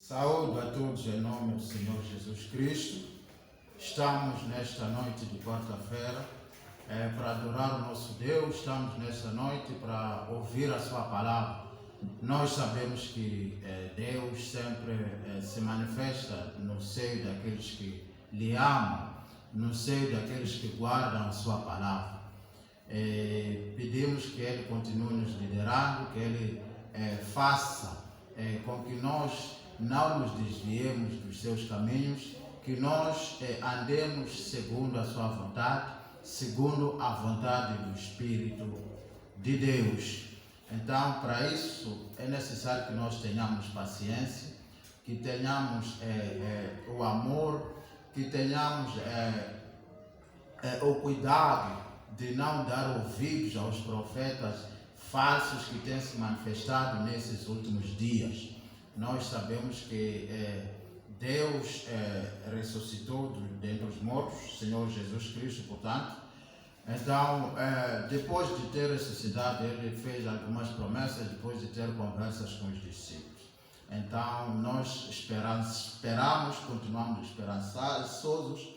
Saúde a todos em nome do Senhor Jesus Cristo. Estamos nesta noite de quarta-feira para adorar o nosso Deus. Estamos nesta noite para ouvir a sua palavra. Nós sabemos que Deus sempre se manifesta no seio daqueles que lhe amam, no seio daqueles que guardam a sua palavra. Pedimos que Ele continue nos liderando, que Ele faça com que nós não nos desviemos dos seus caminhos, que nós andemos segundo a sua vontade, segundo a vontade do Espírito de Deus. Então, para isso, é necessário que nós tenhamos paciência, que tenhamos o amor, que tenhamos o cuidado de não dar ouvidos aos profetas falsos que têm se manifestado nesses últimos dias. Nós sabemos que Deus ressuscitou dentre os mortos, Senhor Jesus Cristo, portanto. Então, depois de ter ressuscitado, Ele fez algumas promessas, depois de ter conversas com os discípulos. Então, nós esperamos, continuamos esperançosos,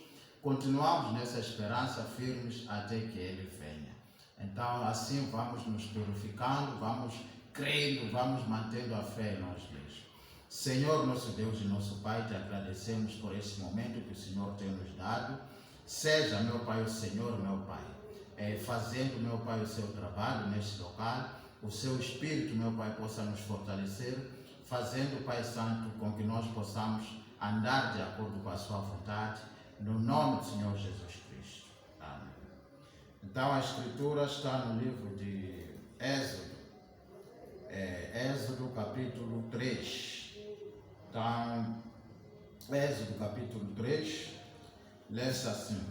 continuamos nessa esperança firmes até que Ele venha. Então, assim vamos nos purificando, vamos crendo, vamos mantendo a fé em nós mesmos. Senhor, nosso Deus e nosso Pai, te agradecemos por esse momento que o Senhor tem nos dado. Seja, meu Pai, o Senhor, meu Pai, fazendo, meu Pai, o seu trabalho neste local. O seu Espírito, meu Pai, possa nos fortalecer, fazendo, Pai Santo, com que nós possamos andar de acordo com a sua vontade, no nome do Senhor Jesus Cristo. Amém. Então, a Escritura está no livro de Êxodo, Êxodo capítulo 3. Então, Êxodo capítulo 3, lê-se assim: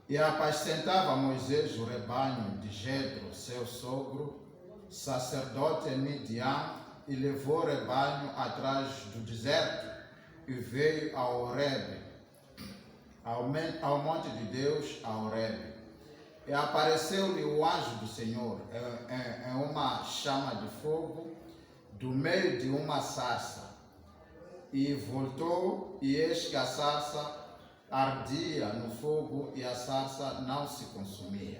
E apacentava Moisés o rebanho de Jetro, seu sogro, sacerdote em Midian, e levou o rebanho atrás do deserto, e veio a Horebe, ao monte de Deus, a Horebe. E apareceu-lhe o anjo do Senhor em uma chama de fogo, do meio de uma sarça. E voltou, e eis que a sarça ardia no fogo, e a sarça não se consumia.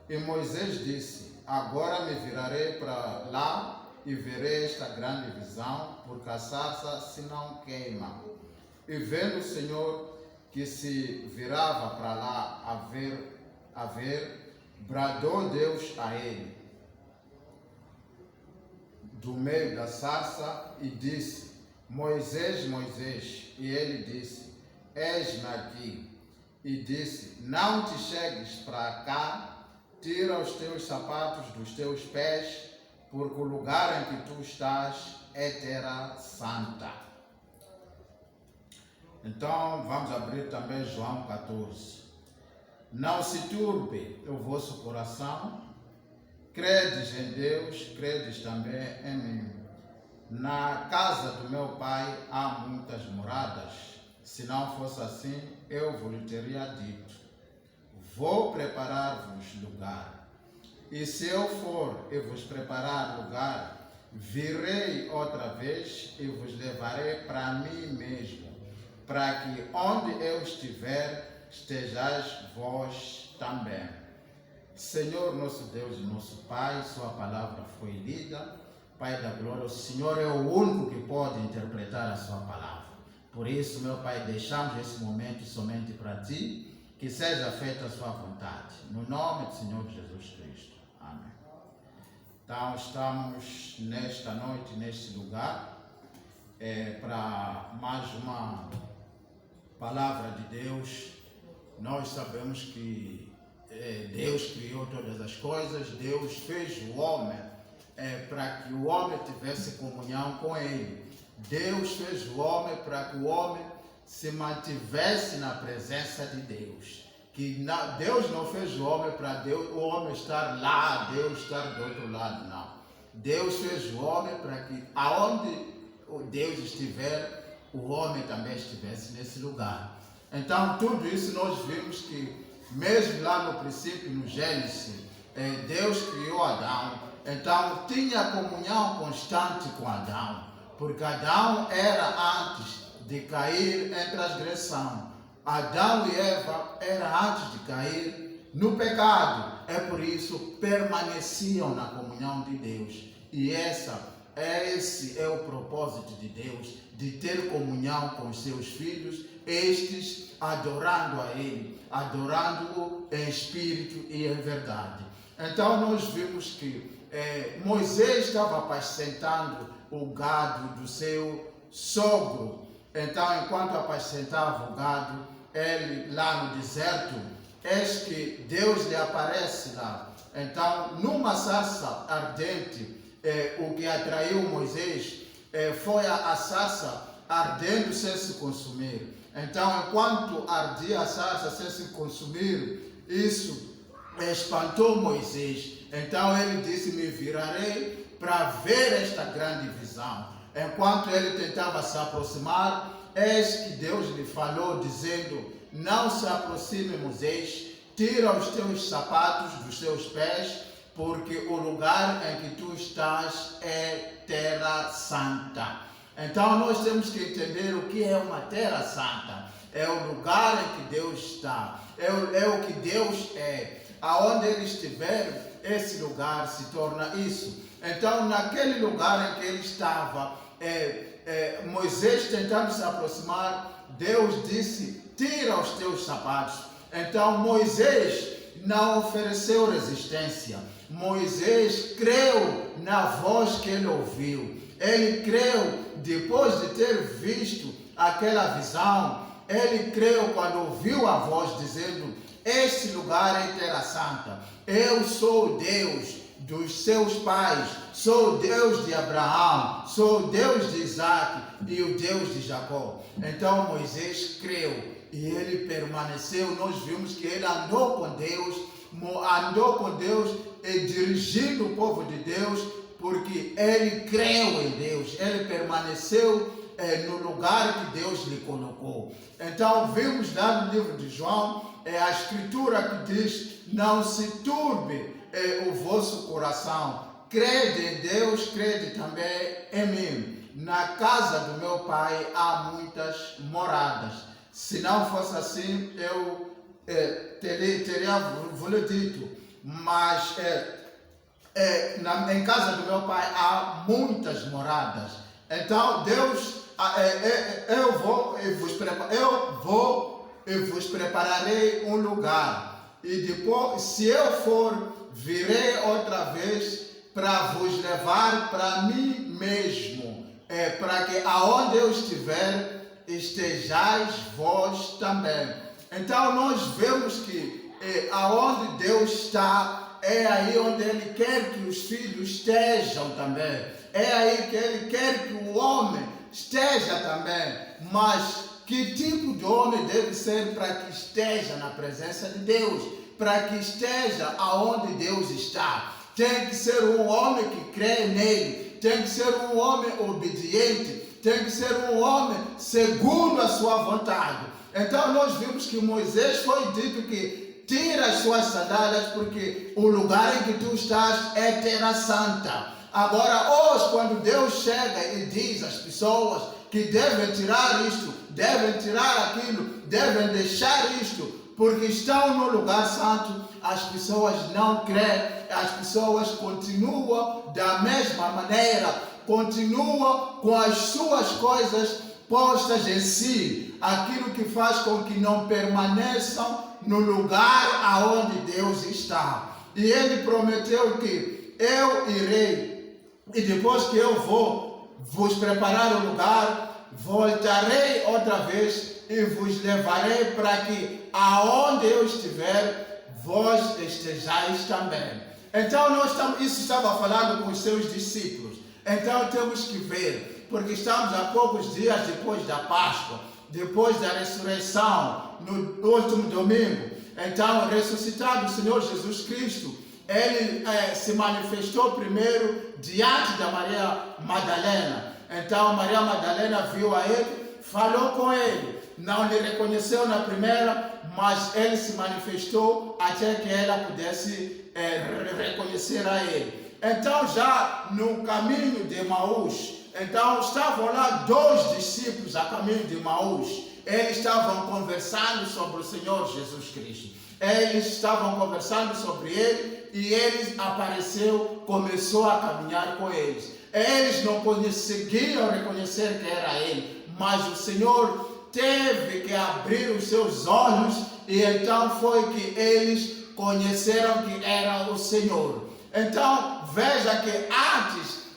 E Moisés disse: Agora me virarei para lá, e verei esta grande visão, porque a sarça se não queima. E vendo o Senhor que se virava para lá a ver, bradou Deus a ele do meio da sarça e disse: Moisés, Moisés. E ele disse: Eis-me aqui. E disse: Não te chegues para cá, tira os teus sapatos dos teus pés, porque o lugar em que tu estás é terra santa. Então, vamos abrir também João 14. Não se turbe o vosso coração, credes em Deus, credes também em mim. Na casa do meu Pai há muitas moradas. Se não fosse assim, eu vos teria dito: Vou preparar-vos lugar. E se eu for e vos preparar lugar, virei outra vez e vos levarei para mim mesmo, para que onde eu estiver, estejais vós também. Senhor, nosso Deus e nosso Pai, sua palavra foi lida. Pai da glória, o Senhor é o único que pode interpretar a sua palavra. Por isso, meu Pai, deixamos esse momento somente para Ti, que seja feita a sua vontade. No nome do Senhor Jesus Cristo. Amém. Então, estamos nesta noite, neste lugar, para mais uma palavra de Deus. Nós sabemos que Deus criou todas as coisas, Deus fez o homem para que o homem tivesse comunhão com Ele. Deus fez o homem para que o homem se mantivesse na presença de Deus. Deus não fez o homem para o homem estar lá, Deus estar do outro lado, não. Deus fez o homem para que aonde Deus estiver, o homem também estivesse nesse lugar. Então, tudo isso nós vimos que, mesmo lá no princípio, no Gênesis, Deus criou Adão. Então, tinha comunhão constante com Adão. porque Adão era antes de cair em transgressão. Adão e Eva eram antes de cair no pecado. É por isso permaneciam na comunhão de Deus. E esse é o propósito de Deus, de ter comunhão com os seus filhos, estes adorando a Ele, adorando-o em espírito e em verdade. Então nós vimos que Moisés estava apacentando o gado do seu sogro. Então, enquanto apacentava o gado, ele lá no deserto, eis que Deus lhe aparece lá. Então, numa sarça ardente, o que atraiu Moisés foi a sarça ardendo sem se consumir. Então, enquanto ardia a sarça sem se consumir, isso espantou Moisés. Então ele disse: me virarei para ver esta grande visão. Enquanto ele tentava se aproximar, eis que Deus lhe falou, dizendo: não se aproxime, Moisés, tira os teus sapatos dos teus pés, porque o lugar em que tu estás é terra santa. Então nós temos que entender o que é uma terra santa. É o lugar em que Deus está, é o que Deus é. Aonde ele estiver, esse lugar se torna isso. Então, naquele lugar em que ele estava, Moisés tentando se aproximar, Deus disse: tira os teus sapatos. Então, Moisés não ofereceu resistência. Moisés creu na voz que ele ouviu. Ele creu depois de ter visto aquela visão. Ele creu quando ouviu a voz dizendo: este lugar é terra santa. Eu sou o Deus dos seus pais, sou o Deus de Abraão, sou o Deus de Isaac e o Deus de Jacó. Então Moisés creu e ele permaneceu. Nós vimos que ele andou com Deus e dirigindo o povo de Deus, porque ele creu em Deus, ele permaneceu no lugar que Deus lhe colocou. Então vimos lá no livro de João, a escritura que diz: não se turbe o vosso coração, crede em Deus, crede também em mim. Na casa do meu pai há muitas moradas. Se não fosse assim, eu teria vos dito, mas em casa do meu pai há muitas moradas. Então Deus, eu vou e vos prepararei um lugar, e depois, se eu for, virei outra vez para vos levar para mim mesmo, para que aonde eu estiver, estejais vós também. Então nós vemos que aonde Deus está, é aí onde Ele quer que os filhos estejam também. É aí que Ele quer que o homem esteja também. Mas que tipo de homem deve ser para que esteja na presença de Deus? Para que esteja aonde Deus está? Tem que ser um homem que crê nele. Tem que ser um homem obediente. Tem que ser um homem segundo a sua vontade. Então nós vimos que Moisés foi dito que tira as suas sandálias, porque o lugar em que tu estás é terra santa. Agora, hoje, quando Deus chega e diz às pessoas que devem tirar isto, devem tirar aquilo, devem deixar isto, porque estão no lugar santo, as pessoas não creem, as pessoas continuam da mesma maneira, continuam com as suas coisas postas em si, aquilo que faz com que não permaneçam no lugar aonde Deus está. E Ele prometeu que eu irei, e depois que eu vou vos preparar o lugar, voltarei outra vez e vos levarei para que aonde eu estiver, vós estejais também. Então isso estava falando com os seus discípulos. Então temos que ver, porque estamos a poucos dias depois da Páscoa, depois da ressurreição, no último domingo. Então, ressuscitado o Senhor Jesus Cristo, Ele se manifestou primeiro diante da Maria Madalena. Então Maria Madalena viu a Ele, falou com Ele, não lhe reconheceu na primeira, mas Ele se manifestou até que ela pudesse reconhecer a Ele. Então já no caminho de Emaús, Então estavam lá 2 discípulos a caminho de Emaús. Eles estavam conversando sobre o Senhor Jesus Cristo. Eles estavam conversando sobre ele e ele apareceu, começou a caminhar com eles. Eles não conseguiam reconhecer que era ele, mas o Senhor teve que abrir os seus olhos e então foi que eles conheceram que era o Senhor. Então veja que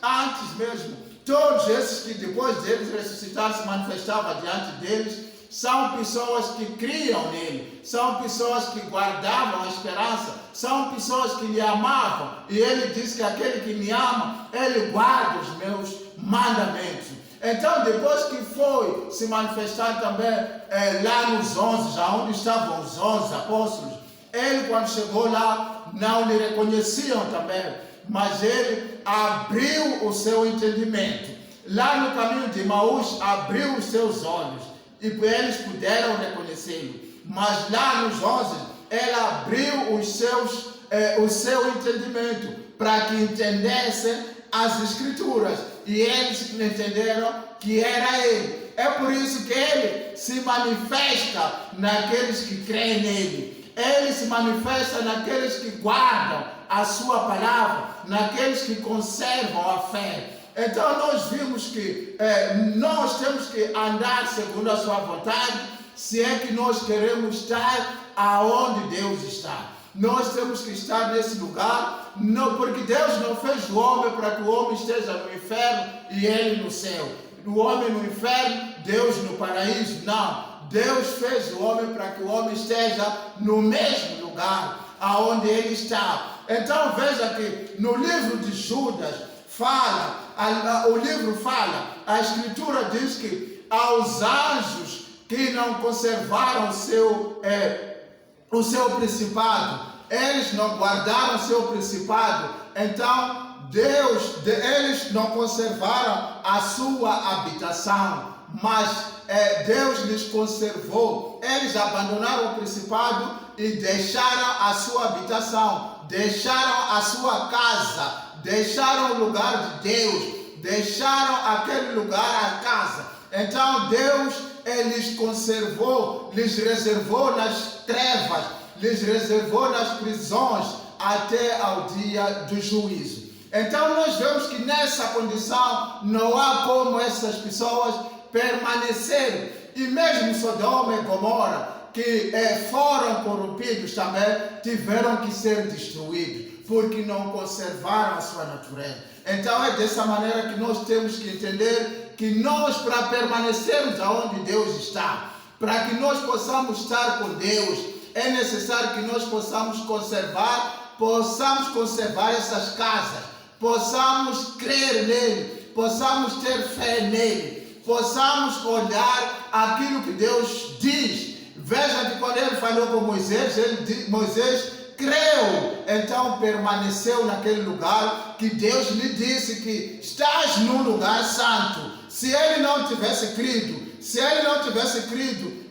antes mesmo, todos esses que depois deles ressuscitar se manifestavam diante deles, são pessoas que criam nele, são pessoas que guardavam a esperança, são pessoas que lhe amavam. E ele diz que aquele que me ama, ele guarda os meus mandamentos. Então, depois que foi se manifestar também lá nos 11, já onde estavam os 11 apóstolos, ele quando chegou lá, não lhe reconheciam também, mas ele abriu o seu entendimento. Lá no caminho de Emaús, abriu os seus olhos. E eles puderam reconhecê-lo. Mas lá nos 11, ela abriu o seu entendimento para que entendessem as Escrituras. E eles entenderam que era ele. É por isso que ele se manifesta naqueles que creem nele. Ele se manifesta naqueles que guardam a sua palavra, naqueles que conservam a fé. Então nós vimos que nós temos que andar segundo a sua vontade, se é que nós queremos estar aonde Deus está. Nós temos que estar nesse lugar, não, porque Deus não fez o homem para que o homem esteja no inferno e ele no céu. O homem no inferno, Deus no paraíso. Não, Deus fez o homem para que o homem esteja no mesmo lugar aonde ele está. Então veja que no livro de Judas, o livro fala, a Escritura diz que aos anjos que não conservaram o seu principado, eles não guardaram o seu principado, então eles não conservaram a sua habitação, mas Deus lhes conservou. Eles abandonaram o principado e deixaram a sua habitação, deixaram a sua casa, deixaram o lugar de Deus, deixaram aquele lugar, a casa. Então Deus lhes conservou, lhes reservou nas trevas, lhes reservou nas prisões até ao dia do juízo. Então nós vemos que nessa condição não há como essas pessoas permanecerem. E mesmo Sodoma e Gomorra, que foram corrompidos também, tiveram que ser destruídos, porque não conservaram a sua natureza. Então é dessa maneira que nós temos que entender que nós, para permanecermos aonde Deus está, para que nós possamos estar com Deus, é necessário que nós possamos conservar essas casas, possamos crer nele, possamos ter fé nele, possamos olhar aquilo que Deus diz. Veja que quando ele falou com Moisés, Moisés creu, então permaneceu naquele lugar que Deus lhe disse que estás num lugar santo. Se ele não tivesse crido,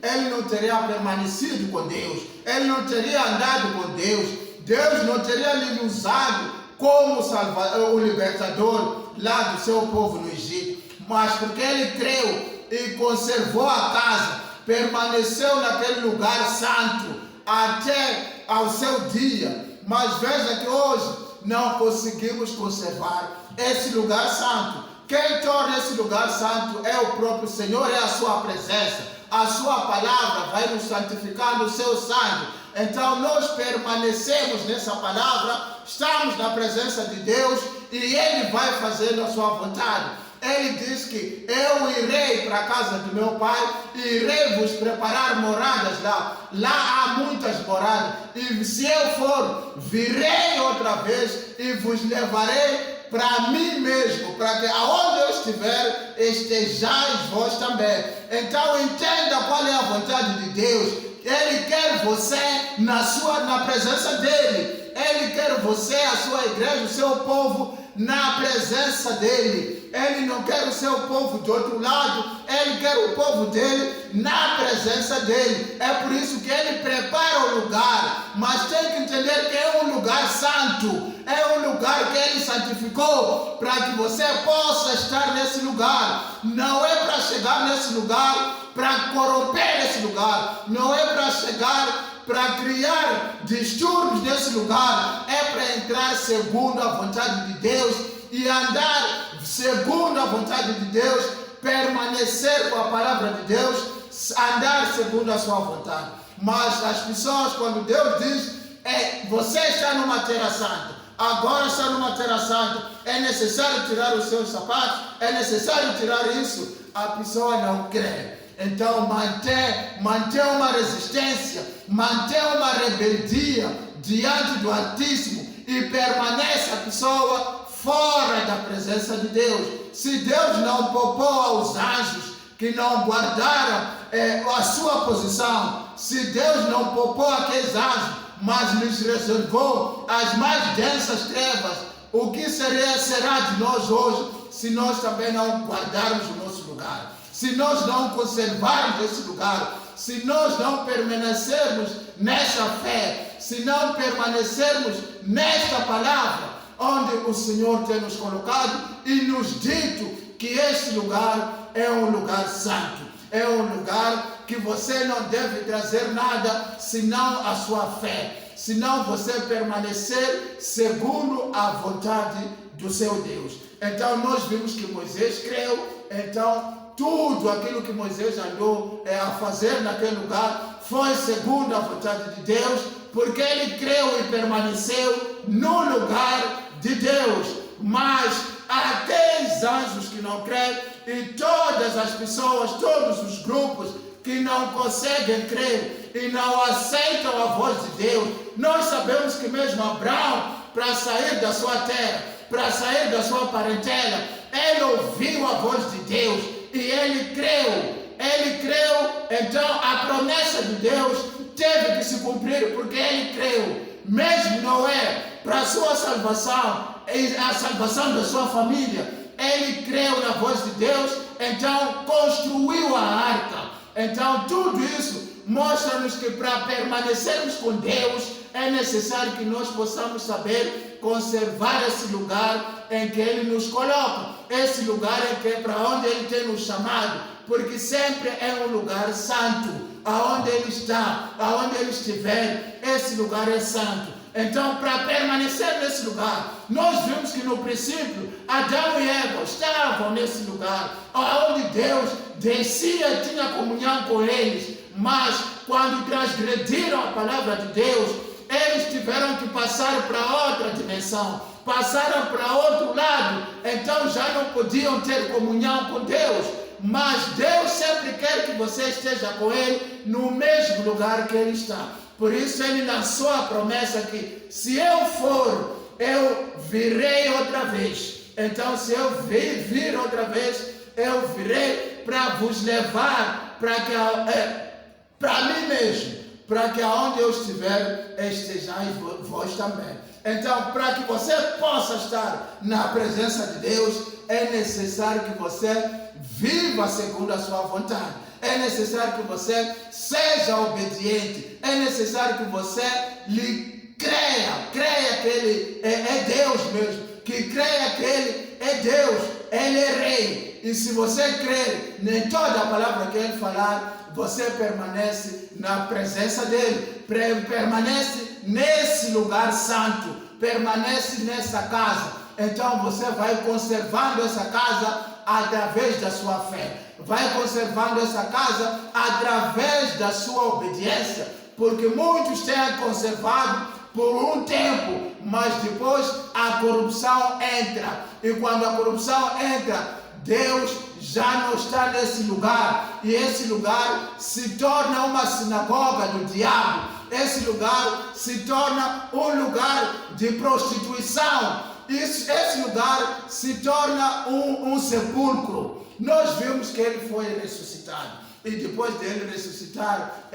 ele não teria permanecido com Deus, ele não teria andado com Deus, Deus não teria lhe usado como o libertador lá do seu povo no Egito. Mas porque ele creu e conservou a casa, permaneceu naquele lugar santo até ao seu dia. Mas veja que hoje não conseguimos conservar esse lugar santo. Quem torna esse lugar santo é o próprio Senhor, é a sua presença. A sua palavra vai nos santificar no seu sangue. Então nós permanecemos nessa palavra, estamos na presença de Deus e Ele vai fazer a sua vontade. Ele diz que eu irei para a casa do meu pai e irei vos preparar moradas lá. Lá há muitas moradas. E se eu for, virei outra vez e vos levarei para mim mesmo, para que aonde eu estiver, estejais vós também. Então entenda qual é a vontade de Deus. Ele quer você na presença dele. Ele quer você, a sua igreja, o seu povo, na presença dele. Ele não quer o seu povo do outro lado, ele quer o povo dele na presença dele. É por isso que ele prepara o lugar, mas tem que entender que é um lugar santo, é um lugar que ele santificou para que você possa estar nesse lugar. Não é para chegar nesse lugar para corromper esse lugar, não é para chegar para criar distúrbios nesse lugar, é para entrar segundo a vontade de Deus e andar segundo a vontade de Deus, permanecer com a palavra de Deus, andar segundo a sua vontade. Mas as pessoas, quando Deus diz, você está numa terra santa, agora está numa terra santa, é necessário tirar os seus sapatos, é necessário tirar isso, a pessoa não crê. Então mantém uma resistência, mantém uma rebeldia diante do Altíssimo e permanece a pessoa fora da presença de Deus. Se Deus não poupou aos anjos que não guardaram a sua posição, se Deus não poupou aqueles anjos, mas lhes reservou as mais densas trevas, o que será de nós hoje se nós também não guardarmos o nosso lugar? Se nós não conservarmos esse lugar, se nós não permanecermos nessa fé, se não permanecermos nesta palavra, onde o Senhor tem nos colocado e nos dito que este lugar é um lugar santo, é um lugar que você não deve trazer nada senão a sua fé, senão você permanecer segundo a vontade do seu Deus. Então nós vimos que Moisés creu, então tudo aquilo que Moisés andou a fazer naquele lugar foi segundo a vontade de Deus, porque ele creu e permaneceu no lugar de Deus. Mas aqueles anjos que não creem e todas as pessoas, todos os grupos que não conseguem crer e não aceitam a voz de Deus, nós sabemos que mesmo Abraão, para sair da sua terra, para sair da sua parentela, ele ouviu a voz de Deus e ele creu, então a promessa de Deus teve que se cumprir porque ele creu. Mesmo Noé, para a sua salvação e a salvação da sua família, ele creu na voz de Deus, então construiu a arca. Então tudo isso mostra-nos que para permanecermos com Deus, é necessário que nós possamos saber conservar esse lugar em que Ele nos coloca, esse lugar em que, para onde Ele tem nos chamado, porque sempre é um lugar santo, aonde Ele está, aonde Ele estiver, esse lugar é santo. Então, para permanecer nesse lugar, nós vimos que no princípio, Adão e Eva estavam nesse lugar, onde Deus descia e tinha comunhão com eles, mas quando transgrediram a palavra de Deus, eles tiveram que passar para outra dimensão, passaram para outro lado, então já não podiam ter comunhão com Deus. Mas Deus sempre quer que você esteja com Ele no mesmo lugar que Ele está. Por isso Ele lançou a promessa que se eu for, eu virei outra vez. Então se eu vir outra vez, eu virei para vos levar para mim mesmo, para que aonde eu estiver, estejais vós também. Então, para que você possa estar na presença de Deus, é necessário que você viva segundo a sua vontade. É necessário que você seja obediente. É necessário que você lhe creia que Ele é Deus mesmo. Que creia que Ele é Deus, Ele é Rei. E se você crer em toda a palavra que Ele falar, você permanece na presença dEle, permanece nesse lugar santo, permanece nessa casa. Então você vai conservando essa casa através da sua fé, vai conservando essa casa através da sua obediência, porque muitos têm conservado por um tempo, mas depois a corrupção entra, e quando a corrupção entra, Deus já não está nesse lugar, e esse lugar se torna uma sinagoga do diabo, esse lugar se torna um lugar de prostituição, esse lugar se torna um sepulcro. Nós vimos que ele foi ressuscitado, e depois dele ressuscitar,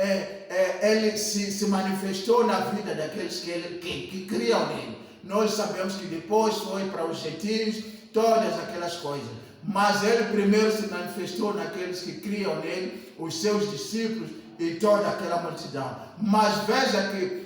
ele se manifestou na vida daqueles que criam nele. Nós sabemos que depois foi para os gentios, todas aquelas coisas. mas ele primeiro se manifestou naqueles que criam nele, os seus discípulos e toda aquela multidão. Mas veja que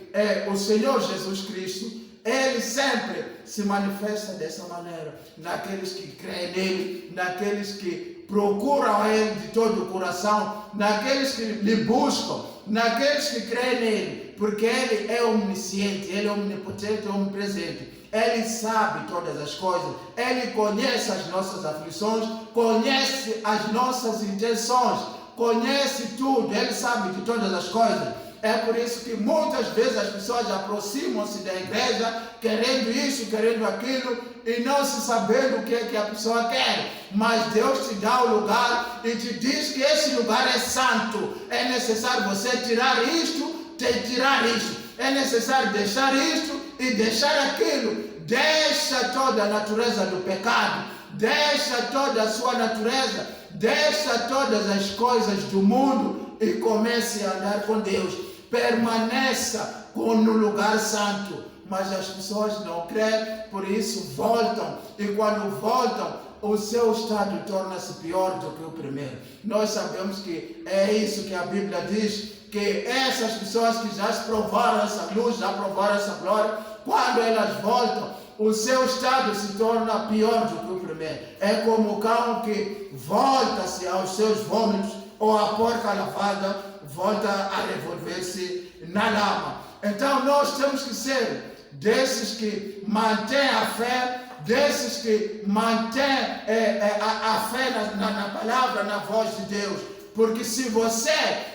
o Senhor Jesus Cristo, ele sempre se manifesta dessa maneira, naqueles que creem nele, naqueles que procuram ele de todo o coração, naqueles que lhe buscam, naqueles que creem nele, porque ele é omnisciente, ele é omnipotente, omnipresente. Ele sabe todas as coisas, ele conhece as nossas aflições, conhece as nossas intenções, conhece tudo, ele sabe de todas as coisas. É por isso que muitas vezes as pessoas aproximam-se da igreja querendo isso, querendo aquilo e não se sabendo o que é que a pessoa quer. Mas Deus te dá o lugar e te diz que esse lugar é santo. É necessário você tirar isto, tirar isto. É necessário deixar isto e deixar aquilo. Deixa toda a natureza do pecado, deixa toda a sua natureza, deixa todas as coisas do mundo e comece a andar com Deus. Permaneça no lugar santo. Mas as pessoas não creem, por isso voltam. E quando voltam, o seu estado torna-se pior do que o primeiro. Nós sabemos que é isso que a Bíblia diz, que essas pessoas que já provaram essa luz, já provaram essa glória, quando elas voltam, o seu estado se torna pior do que o primeiro. É como o cão que volta-se aos seus vômitos, ou a porca lavada volta a revolver-se na lama. Então nós temos que ser desses que mantêm a fé, desses que mantêm a fé na palavra, na voz de Deus. Porque se você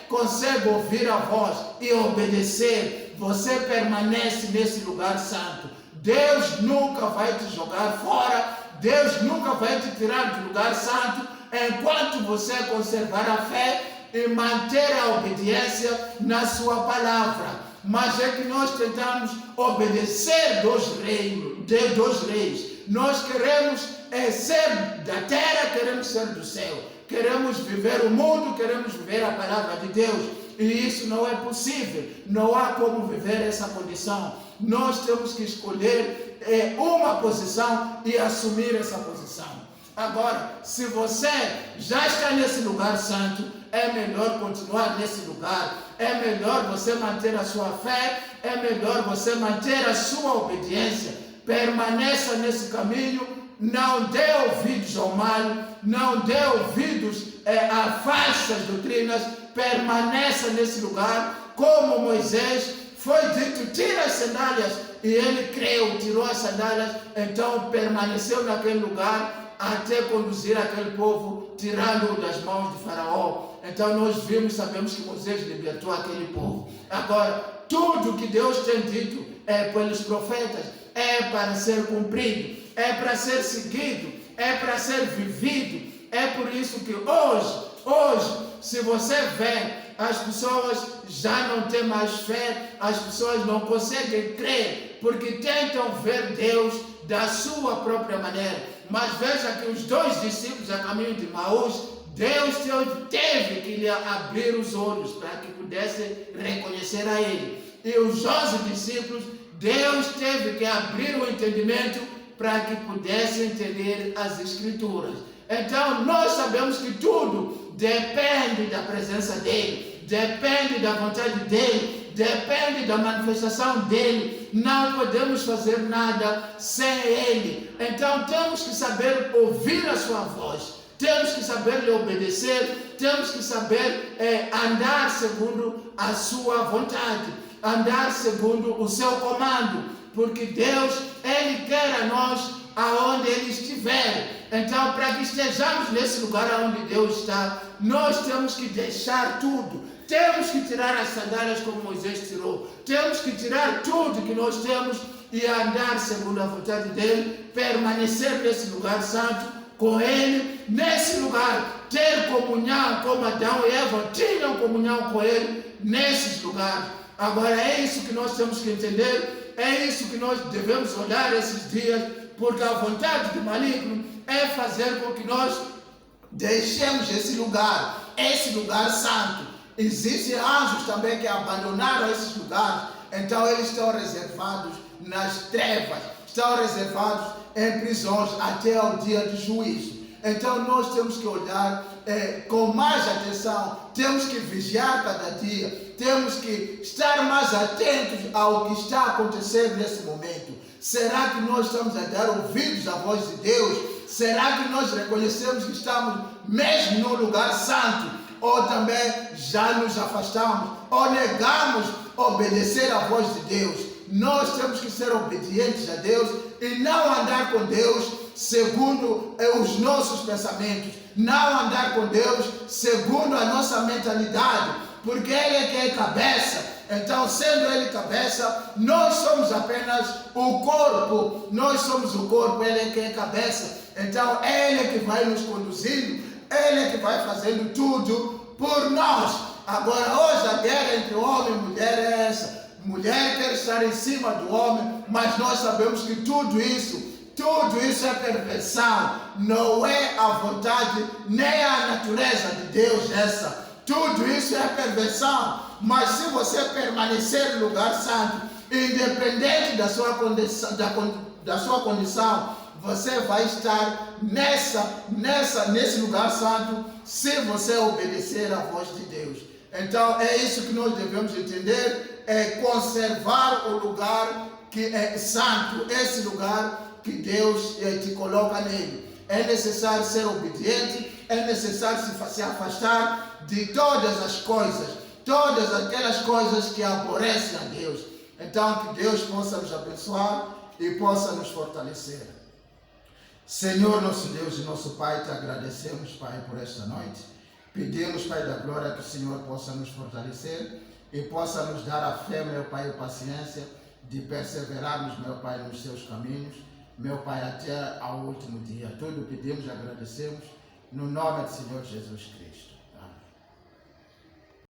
consegue ouvir a voz e obedecer, você permanece nesse lugar santo. Deus nunca vai te jogar fora, Deus nunca vai te tirar do lugar santo, enquanto você conservar a fé e manter a obediência na sua palavra. Mas é que nós tentamos obedecer dos reis. Nós queremos ser da terra, queremos ser do céu. Queremos viver o mundo, queremos viver a palavra de Deus. E isso não é possível. Não há como viver essa condição. Nós temos que escolher uma posição e assumir essa posição. Agora, se você já está nesse lugar santo, é melhor continuar nesse lugar. É melhor você manter a sua fé. É melhor você manter a sua obediência. Permaneça nesse caminho. Não dê ouvidos ao mal. Não dê ouvidos a falsas doutrinas. Permaneça nesse lugar. Como Moisés foi dito, tira as sandálias. E ele creu, tirou as sandálias. Então permaneceu naquele lugar até conduzir aquele povo, tirando-o das mãos de Faraó. Então nós vimos, sabemos que Moisés libertou aquele povo. Agora, tudo que Deus tem dito pelos profetas é para ser cumprido, é para ser seguido, é para ser vivido. É por isso que hoje, se você vê, as pessoas já não têm mais fé, as pessoas não conseguem crer, porque tentam ver Deus da sua própria maneira. Mas veja que os dois discípulos a caminho de Maús, Deus teve que lhe abrir os olhos para que pudessem reconhecer a Ele. E os 11 discípulos, Deus teve que abrir o entendimento para que pudessem entender as Escrituras. Então nós sabemos que tudo depende da presença dEle, depende da vontade dEle, depende da manifestação dEle. Não podemos fazer nada sem Ele. Então temos que saber ouvir a sua voz, temos que saber lhe obedecer, temos que saber andar segundo a sua vontade, andar segundo o seu comando, porque Deus, Ele quer a nós aonde Ele estiver. Então, para que estejamos nesse lugar onde Deus está, nós temos que deixar tudo. Temos que tirar as sandálias como Moisés tirou. Temos que tirar tudo que nós temos e andar segundo a vontade dEle, permanecer nesse lugar santo com Ele, nesse lugar, ter comunhão como Adão e Eva tinham comunhão com Ele nesses lugares. Agora é isso que nós temos que entender, é isso que nós devemos olhar esses dias, porque a vontade do maligno é fazer com que nós deixemos esse lugar santo. Existem anjos também que abandonaram esses lugares, então eles estão reservados nas trevas, estão reservados em prisões até ao dia do juízo. Então nós temos que olhar com mais atenção, temos que vigiar cada dia, temos que estar mais atentos ao que está acontecendo nesse momento. Será que nós estamos a dar ouvidos à voz de Deus? Será que nós reconhecemos que estamos mesmo no lugar santo? Ou também já nos afastamos? Ou negamos obedecer à voz de Deus? Nós temos que ser obedientes a Deus e não andar com Deus segundo os nossos pensamentos. Não andar com Deus segundo a nossa mentalidade. Porque Ele é que é cabeça. Então, sendo Ele cabeça, nós somos apenas o corpo. Nós somos o corpo, Ele é que é cabeça. Então, Ele é que vai nos conduzindo, Ele é que vai fazendo tudo por nós. Agora, hoje a guerra entre homem e mulher é essa. Mulher quer estar em cima do homem, mas nós sabemos que tudo isso é perversão. Não é a vontade, nem a natureza de Deus essa. Tudo isso é perversão. Mas se você permanecer no lugar santo, independente da sua condição, você vai estar nesse lugar santo se você obedecer à voz de Deus. Então é isso que nós devemos entender, é conservar o lugar que é santo, esse lugar que Deus te coloca nele. É necessário ser obediente, é necessário se afastar de todas as coisas, todas aquelas coisas que aborrecem a Deus. Então que Deus possa nos abençoar e possa nos fortalecer. Senhor, nosso Deus e nosso Pai, te agradecemos, Pai, por esta noite. Pedimos, Pai da glória, que o Senhor possa nos fortalecer e possa nos dar a fé, meu Pai, e paciência de perseverarmos, meu Pai, nos seus caminhos, meu Pai, até ao último dia. Tudo pedimos e agradecemos no nome do Senhor Jesus Cristo.